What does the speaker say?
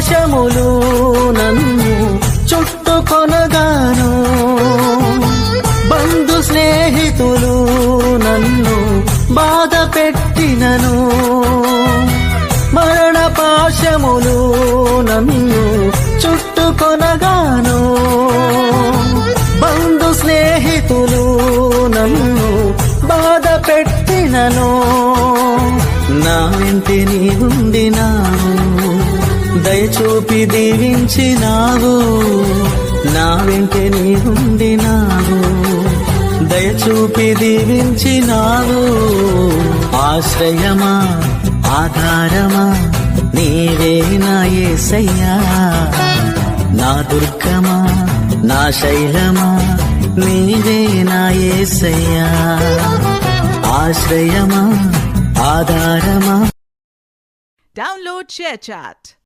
పాశములు నన్ను చుట్టుకొనగాను, బంధు స్నేహితులు నన్ను బాధ పెట్టినను, మరణ పాశములు నన్ను చుట్టుకొనగాను, బంధు స్నేహితులు నన్ను బాధ పెట్టినను, నా వెంటి నీవుండినావు, దయచూపి దీవించినావు, నా వెంటి నీవుండినావు, దయచూపి దీవించినావు. ఆశ్రయమా ఆధారమా నీవే నా యేసయ్యా, నా దుర్గమా నా శైలమా నీవే నా యేసయ్యా. ఆశ్రయమా ఆధారమా. Download ShareChat.